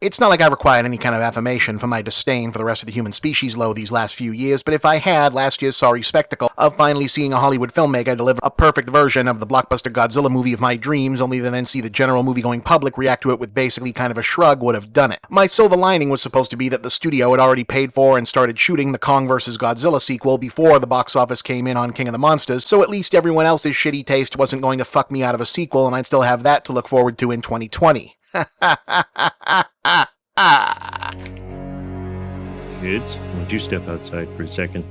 It's not like I've required any kind of affirmation for my disdain for the rest of the human species, low, these last few years, but if I had, last year's sorry spectacle of finally seeing a Hollywood filmmaker deliver a perfect version of the blockbuster Godzilla movie of my dreams, only to then see the general movie-going public react to it with basically kind of a shrug, would have done it. My silver lining was supposed to be that the studio had already paid for and started shooting the Kong vs. Godzilla sequel before the box office came in on King of the Monsters, so at least everyone else's shitty taste wasn't going to fuck me out of a sequel, and I'd still have that to look forward to in 2020. Kids, won't you step outside for a second?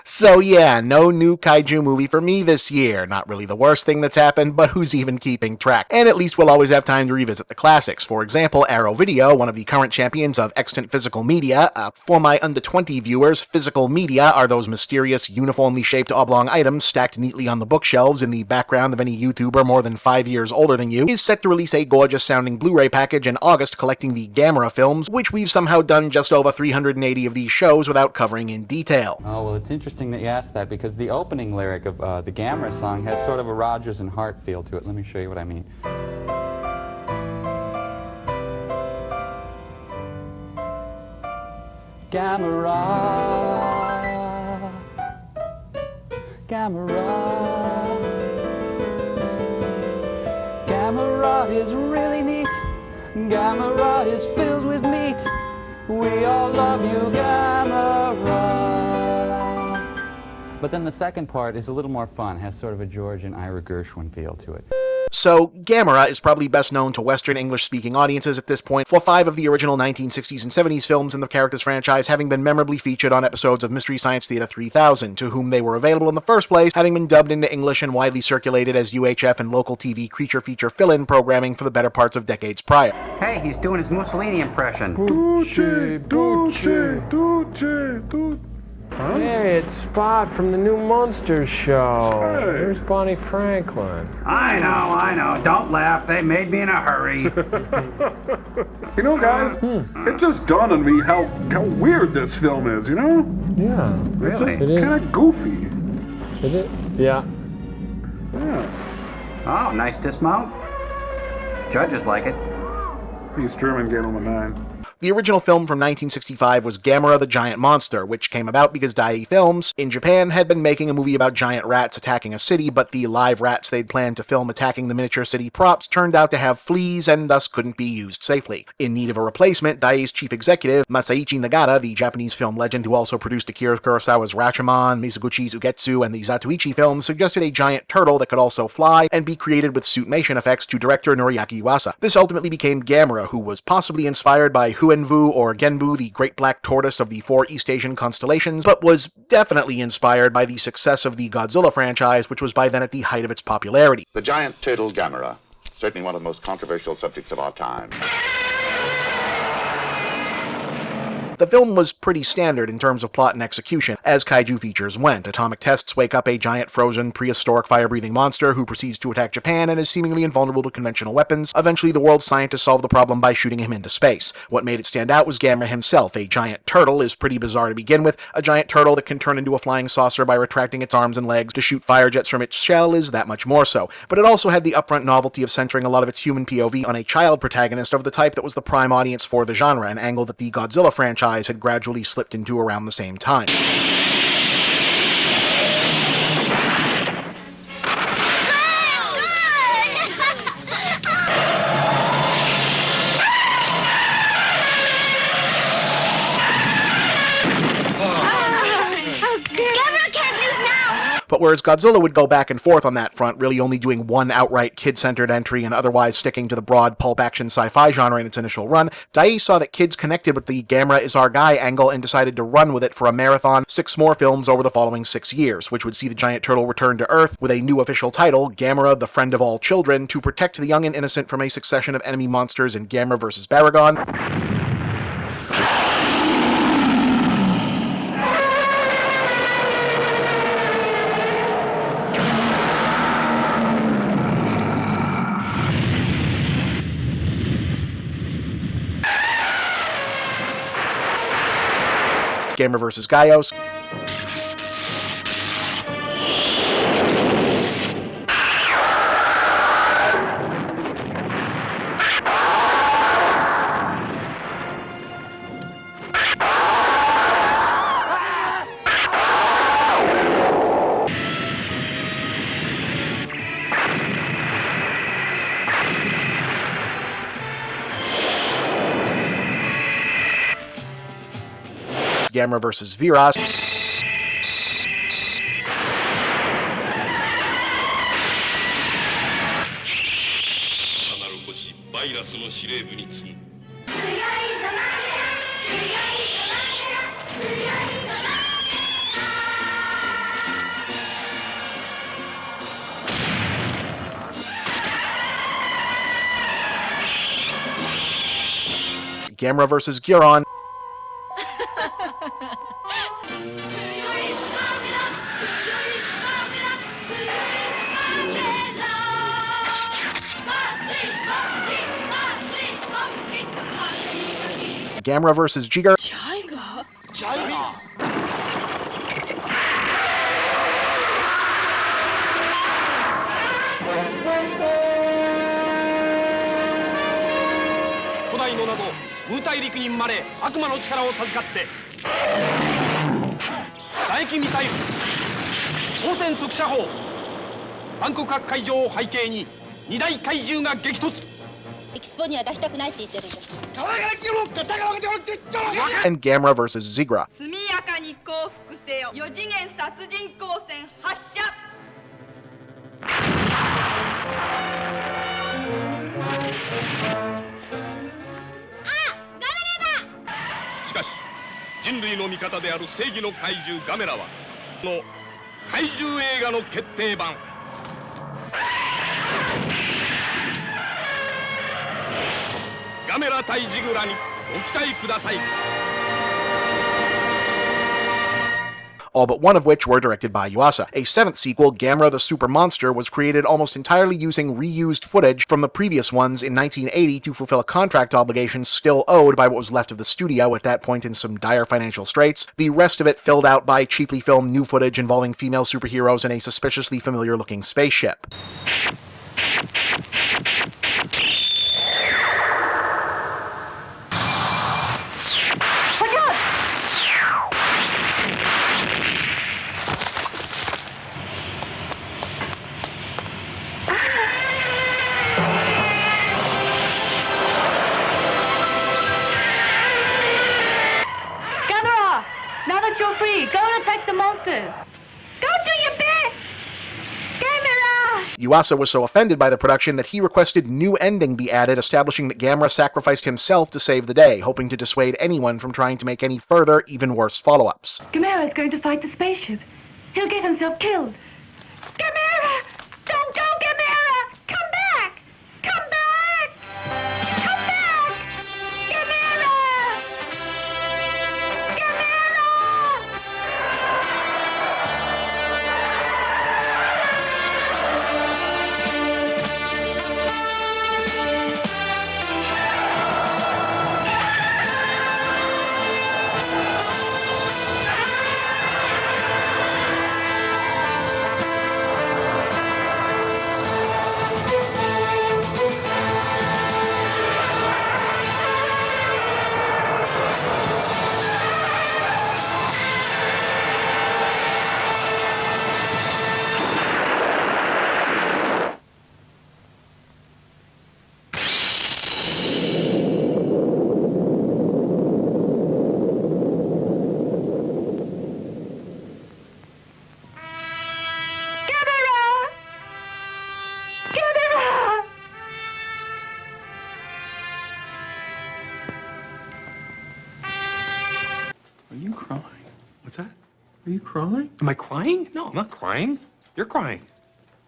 So yeah, no new kaiju movie for me this year. Not really the worst thing that's happened, but who's even keeping track? And at least we'll always have time to revisit the classics. For example, Arrow Video, one of the current champions of extant physical media. For my under 20 viewers, physical media are those mysterious, uniformly shaped oblong items stacked neatly on the bookshelves in the background of any YouTuber more than 5 years older than you. Is set to release a gorgeous sounding Blu-ray package in August collecting the Gamera films, which we've somehow done just over 380 of these shows without covering in detail. Oh, well, it's interesting that you asked that, because the opening lyric of the Gamera song has sort of a Rodgers and Hart feel to it. Let me show you what I mean. Gamera, Gamera, Gamera is really neat. Gamera is filled with meat. We all love you, Gamera. But then the second part is a little more fun, has sort of a George and Ira Gershwin feel to it. So, Gamera is probably best known to Western English-speaking audiences at this point for 5 of the original 1960s and 70s films in the character's franchise having been memorably featured on episodes of Mystery Science Theater 3000, to whom they were available in the first place, having been dubbed into English and widely circulated as UHF and local TV creature feature fill-in programming for the better parts of decades prior. Hey, he's doing his Mussolini impression. Duce, Duce, Duce, Duce. Huh? Hey, it's Spot from the new Monsters show. Hey. There's Bonnie Franklin. I know. Don't laugh. They made me in a hurry. You know, guys, it just dawned on me how weird this film is, you know? Yeah. It's Really? kind of goofy. Is it? Yeah. Yeah. Oh, nice dismount. Judges like it. East German gave him a 9. The original film from 1965 was Gamera the Giant Monster, which came about because Dai Films in Japan had been making a movie about giant rats attacking a city, but the live rats they'd planned to film attacking the miniature city props turned out to have fleas and thus couldn't be used safely. In need of a replacement, Dai's chief executive, Masaichi Nagata, the Japanese film legend who also produced Akira Kurosawa's Rashomon, Mizoguchi's Ugetsu, and the Zatoichi films, suggested a giant turtle that could also fly and be created with suitmation effects to director Noriaki Iwasa. This ultimately became Gamera, who was possibly inspired by Huenvu or Genbu, the great black tortoise of the 4 East Asian constellations, but was definitely inspired by the success of the Godzilla franchise, which was by then at the height of its popularity. The giant turtle Gamera, certainly one of the most controversial subjects of our time. The film was pretty standard in terms of plot and execution, as kaiju features went. Atomic tests wake up a giant frozen, prehistoric fire-breathing monster who proceeds to attack Japan and is seemingly invulnerable to conventional weapons. Eventually, the world's scientists solve the problem by shooting him into space. What made it stand out was Gamera himself. A giant turtle is pretty bizarre to begin with. A giant turtle that can turn into a flying saucer by retracting its arms and legs to shoot fire jets from its shell is that much more so. But it also had the upfront novelty of centering a lot of its human POV on a child protagonist of the type that was the prime audience for the genre, an angle that the Godzilla franchise had gradually slipped into around the same time. But whereas Godzilla would go back and forth on that front, really only doing one outright kid-centered entry and otherwise sticking to the broad pulp action sci-fi genre in its initial run, Dai saw that kids connected with the Gamera is our guy angle and decided to run with it for a marathon 6 more films over the following 6 years, which would see the giant turtle return to Earth with a new official title, Gamera, the Friend of All Children, to protect the young and innocent from a succession of enemy monsters in Gamera vs. Baragon. Gamera vs. Gaios. Gamera vs. Virus, Gamera vs. Giron, Gamera vs. Jiger, and Gamera vs. Zigra. 速やかに降伏せよ。4次元殺人光線発射。しかし人類の味方である正義の怪獣ガメラはの怪獣映画の決定版ガメラ対ジグラにご期待ください。 all but one of which were directed by Yuasa. A seventh sequel, Gamera the Super Monster, was created almost entirely using reused footage from the previous ones in 1980 to fulfill a contract obligation still owed by what was left of the studio at that point in some dire financial straits, the rest of it filled out by cheaply filmed new footage involving female superheroes and a suspiciously familiar-looking spaceship. Now that you're free, go and attack the monsters. Go do your best! Gamera! Yuasa was so offended by the production that he requested new ending be added, establishing that Gamera sacrificed himself to save the day, hoping to dissuade anyone from trying to make any further, even worse follow-ups. Gamera is going to fight the spaceship. He'll get himself killed. Gamera! Don't go, Gamera! Come back! Come back! Come back! Gamera! Gamera! Are you crying? What's that? Are you crying? Am I crying? No, I'm not crying. You're crying.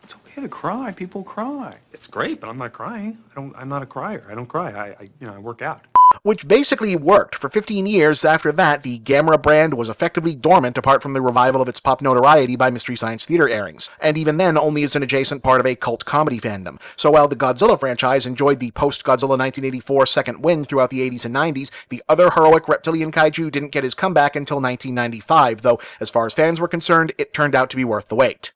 It's okay to cry. People cry. It's great, but I'm not crying. I'm not a crier. I don't cry. I work out. Which basically worked. For 15 years after that, the Gamera brand was effectively dormant apart from the revival of its pop notoriety by Mystery Science Theater airings, and even then only as an adjacent part of a cult comedy fandom. So while the Godzilla franchise enjoyed the post-Godzilla 1984 second wind throughout the 80s and 90s, the other heroic reptilian kaiju didn't get his comeback until 1995, though as far as fans were concerned, it turned out to be worth the wait.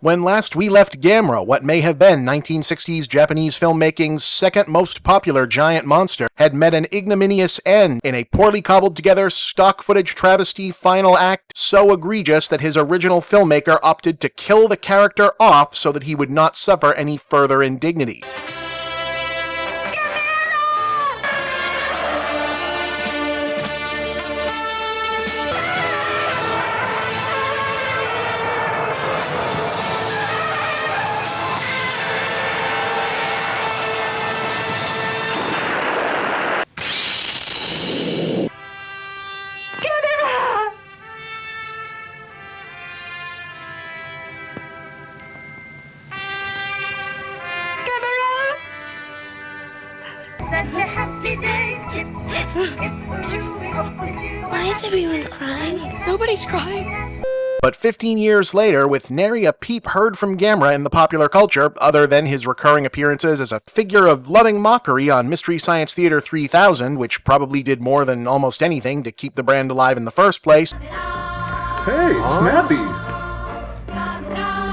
When last we left Gamera, what may have been 1960s Japanese filmmaking's second most popular giant monster had met an ignominious end in a poorly cobbled together stock footage travesty final act so egregious that his original filmmaker opted to kill the character off so that he would not suffer any further indignity. Why is everyone crying? Nobody's crying. But 15 years later, with nary a peep heard from Gamera in the popular culture, other than his recurring appearances as a figure of loving mockery on Mystery Science Theater 3000, which probably did more than almost anything to keep the brand alive in the first place. Hey, Snappy!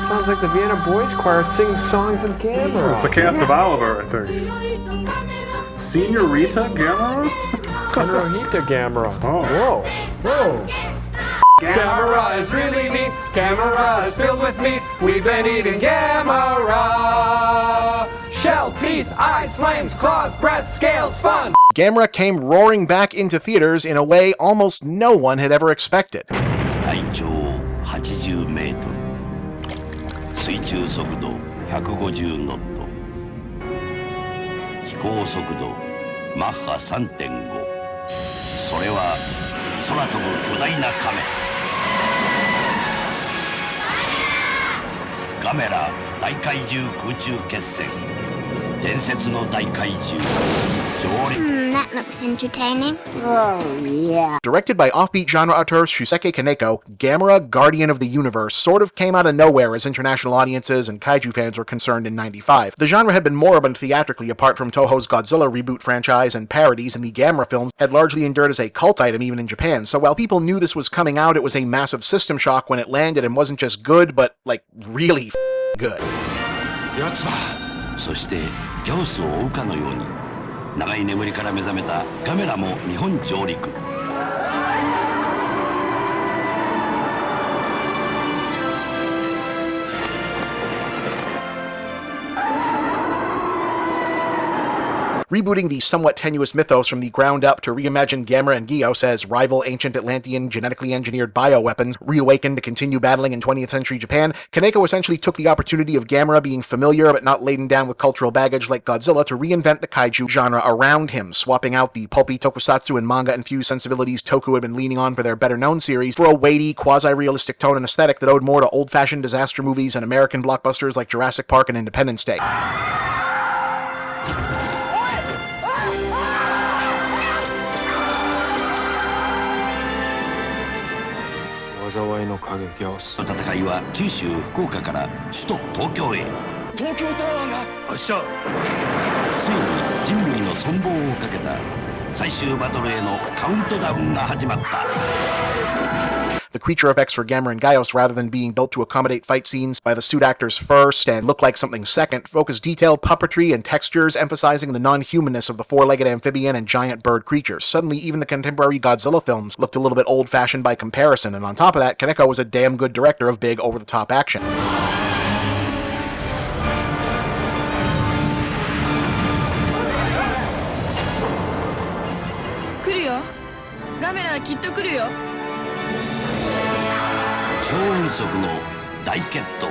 Sounds like the Vienna Boys Choir sings songs of Gamera. It's the cast of Oliver, I think. Senorita Gamera? Senorita Gamera. Oh. Whoa. Gamera is really neat. Gamera is filled with meat. We've been eating Gamera. Shell, teeth, eyes, flames, claws, breath, scales, fun. Gamera came roaring back into theaters in a way almost no one had ever expected. 体長80メートル水中速度150ノット飛行速度マッハ 3.5 それは空飛ぶ巨大なカメガメラ大怪獣空中決戦伝説の大怪獣上陸 That looks entertaining. Oh, yeah. Directed by offbeat genre auteur Shusuke Kaneko, Gamera, Guardian of the Universe sort of came out of nowhere as international audiences and kaiju fans were concerned in '95. The genre had been moribund theatrically apart from Toho's Godzilla reboot franchise and parodies, and the Gamera films had largely endured as a cult item even in Japan, so while people knew this was coming out, it was a massive system shock when it landed and wasn't just good, but, like, really good. そしてギャオスを追うかのように長い眠りから目覚めたガメラも日本上陸 Rebooting the somewhat tenuous mythos from the ground up to reimagine Gamera and Gios as rival ancient Atlantean genetically engineered bioweapons reawakened to continue battling in 20th century Japan, Kaneko essentially took the opportunity of Gamera being familiar but not laden down with cultural baggage like Godzilla to reinvent the kaiju genre around him, swapping out the pulpy tokusatsu and manga-infused sensibilities Toku had been leaning on for their better-known series for a weighty, quasi-realistic tone and aesthetic that owed more to old-fashioned disaster movies and American blockbusters like Jurassic Park and Independence Day.戦いは九州福岡から首都東京へ東京タワーが発射ついに人類の存亡をかけた最終バトルへのカウントダウンが始まった The creature effects for Gamera and Gios, rather than being built to accommodate fight scenes by the suit actors first and look like something second, focus detailed puppetry and textures, emphasizing the non-humanness of the four-legged amphibian and giant bird creatures. Suddenly, even the contemporary Godzilla films looked a little bit old-fashioned by comparison, and on top of that, Kaneko was a damn good director of big, over-the-top action. 来るよ。ガメラはきっと来るよ。 超音速の大決闘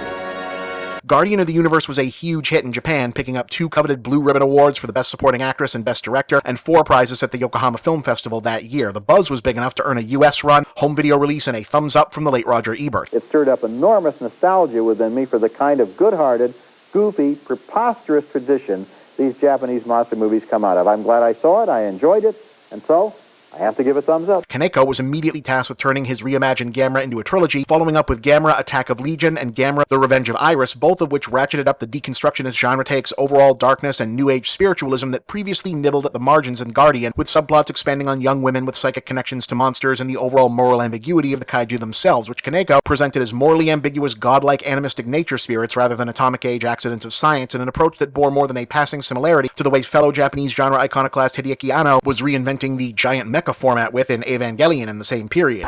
Guardian of the Universe was a huge hit in Japan, picking up 2 coveted Blue Ribbon Awards for the Best Supporting Actress and Best Director, and 4 prizes at the Yokohama Film Festival that year. The buzz was big enough to earn a US run, home video release, and a thumbs up from the late Roger Ebert. It stirred up enormous nostalgia within me for the kind of good-hearted, goofy, preposterous tradition these Japanese monster movies come out of. I'm glad I saw it, I enjoyed it, and so, I have to give a thumbs up. Kaneko was immediately tasked with turning his reimagined Gamera into a trilogy, following up with Gamera Attack of Legion and Gamera The Revenge of Iris, both of which ratcheted up the deconstructionist genre take's overall darkness and New Age spiritualism that previously nibbled at the margins in Guardian, with subplots expanding on young women with psychic connections to monsters and the overall moral ambiguity of the kaiju themselves, which Kaneko presented as morally ambiguous, godlike animistic nature spirits rather than atomic age accidents of science, in an approach that bore more than a passing similarity to the way fellow Japanese genre iconoclast Hideaki Anno was reinventing the giant mecha format with in Evangelion in the same period.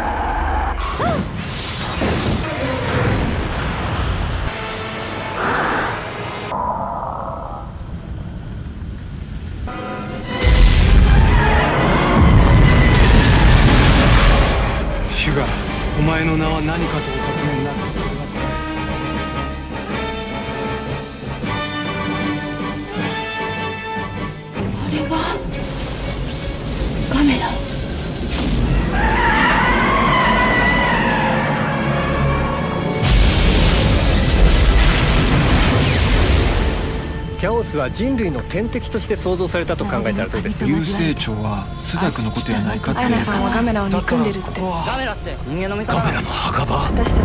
Sugar, お前の名は何かとお尋ねになったそれは。あれはガメラ。キャオスは人類の天敵として創造されたと考えたらどうですか。流星長はスダクのことやないかって。アイナさんはガメラを憎んでるって。ガメラって人間の味方。ガメラの墓場。私たち。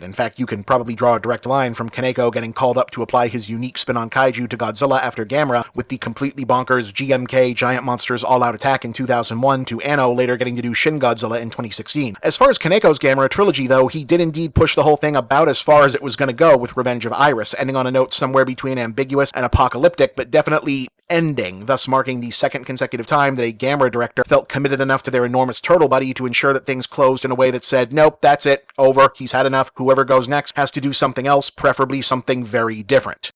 In fact, you can probably draw a direct line from Kaneko getting called up to apply his unique spin on kaiju to Godzilla after Gamera, with the completely bonkers GMK Giant Monsters All-Out Attack in 2001, to Anno later getting to do Shin Godzilla in 2016. As far as Kaneko's Gamera trilogy, though, he did indeed push the whole thing about as far as it was going to go with Revenge of Iris, ending on a note somewhere between ambiguous and apocalyptic, but definitely ending, thus marking the second consecutive time that a Gamera director felt committed enough to their enormous turtle buddy to ensure that things closed in a way that said, nope, that's it, over, he's had enough, whoever goes next has to do something else, preferably something very different.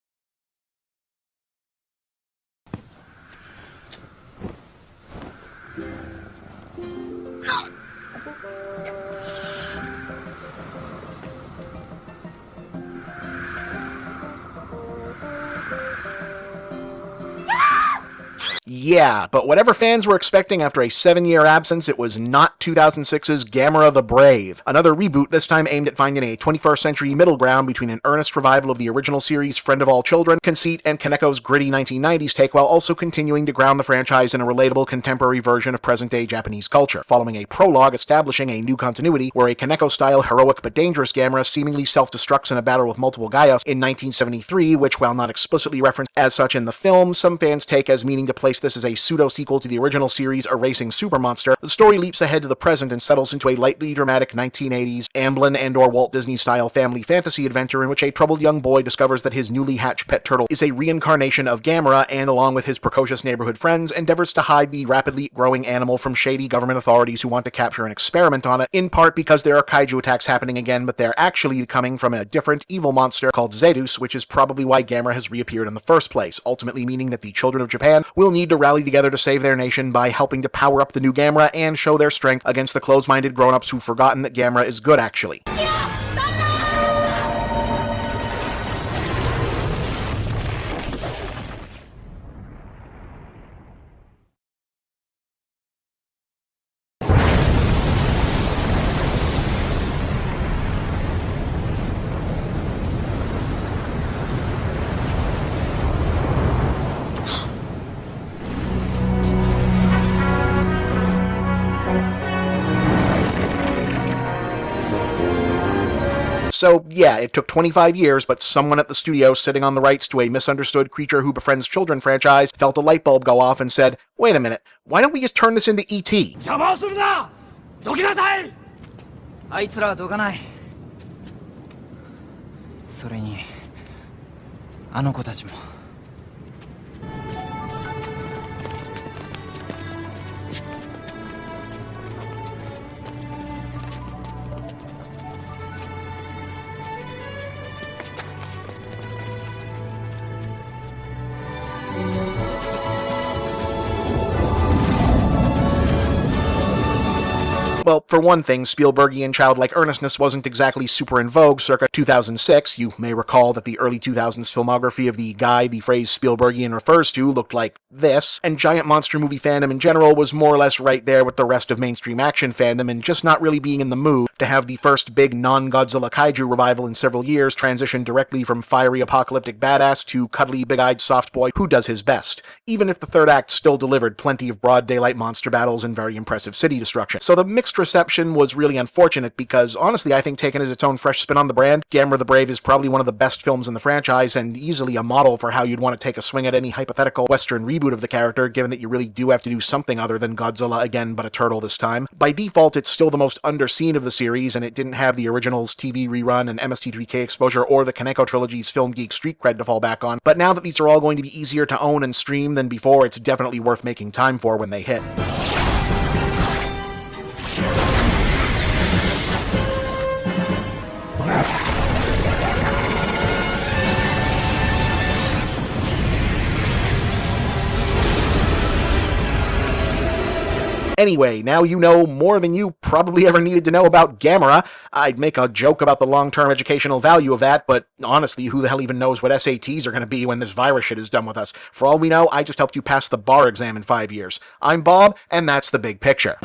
Yeah, but whatever fans were expecting after a 7-year absence, it was not 2006's Gamera the Brave. Another reboot, this time aimed at finding a 21st century middle ground between an earnest revival of the original series' Friend of All Children conceit and Kaneko's gritty 1990s take, while also continuing to ground the franchise in a relatable contemporary version of present-day Japanese culture, following a prologue establishing a new continuity where a Kaneko-style heroic but dangerous Gamera seemingly self-destructs in a battle with multiple Gaios in 1973, which, while not explicitly referenced as such in the film, some fans take as meaning to place this as a pseudo-sequel to the original series' Erasing Super Monster. The story leaps ahead to the present and settles into a lightly dramatic 1980s Amblin and/or Walt Disney-style family fantasy adventure in which a troubled young boy discovers that his newly hatched pet turtle is a reincarnation of Gamera and, along with his precocious neighborhood friends, endeavors to hide the rapidly growing animal from shady government authorities who want to capture and experiment on it, in part because there are kaiju attacks happening again, but they're actually coming from a different evil monster called Zedus, which is probably why Gamera has reappeared in the first place, ultimately meaning that the children of Japan will need to rally together to save their nation by helping to power up the new Gamera and show their strength against the closed-minded grown-ups who've forgotten that Gamera is good, actually. So, yeah, it took 25 years, but someone at the studio sitting on the rights to a misunderstood Creature Who Befriends Children franchise felt a light bulb go off and said, wait a minute, why don't we just turn this into E.T.? 邪魔をするな！どきなさい！あいつらはどかない。それに、あの子たちも。Well, for one thing, Spielbergian childlike earnestness wasn't exactly super in vogue circa 2006. You may recall that the early 2000s filmography of the guy the phrase Spielbergian refers to looked like this, and giant monster movie fandom in general was more or less right there with the rest of mainstream action fandom and just not really being in the mood to have the first big non-Godzilla kaiju revival in several years transition directly from fiery apocalyptic badass to cuddly big-eyed soft boy who does his best, even if the third act still delivered plenty of broad daylight monster battles and very impressive city destruction. So the mixed reception was really unfortunate because, honestly, I think taken as its own fresh spin on the brand, Gamera the Brave is probably one of the best films in the franchise and easily a model for how you'd want to take a swing at any hypothetical Western reboot of the character, given that you really do have to do something other than Godzilla again but a turtle this time. By default, it's still the most underseen of the series, and it didn't have the original's TV rerun and MST3K exposure or the Kaneko trilogy's Film Geek street cred to fall back on, but now that these are all going to be easier to own and stream than before, it's definitely worth making time for when they hit. Anyway, now you know more than you probably ever needed to know about Gamera. I'd make a joke about the long-term educational value of that, but honestly, who the hell even knows what SATs are going to be when this virus shit is done with us? For all we know, I just helped you pass the bar exam in 5 years. I'm Bob, and that's the big picture.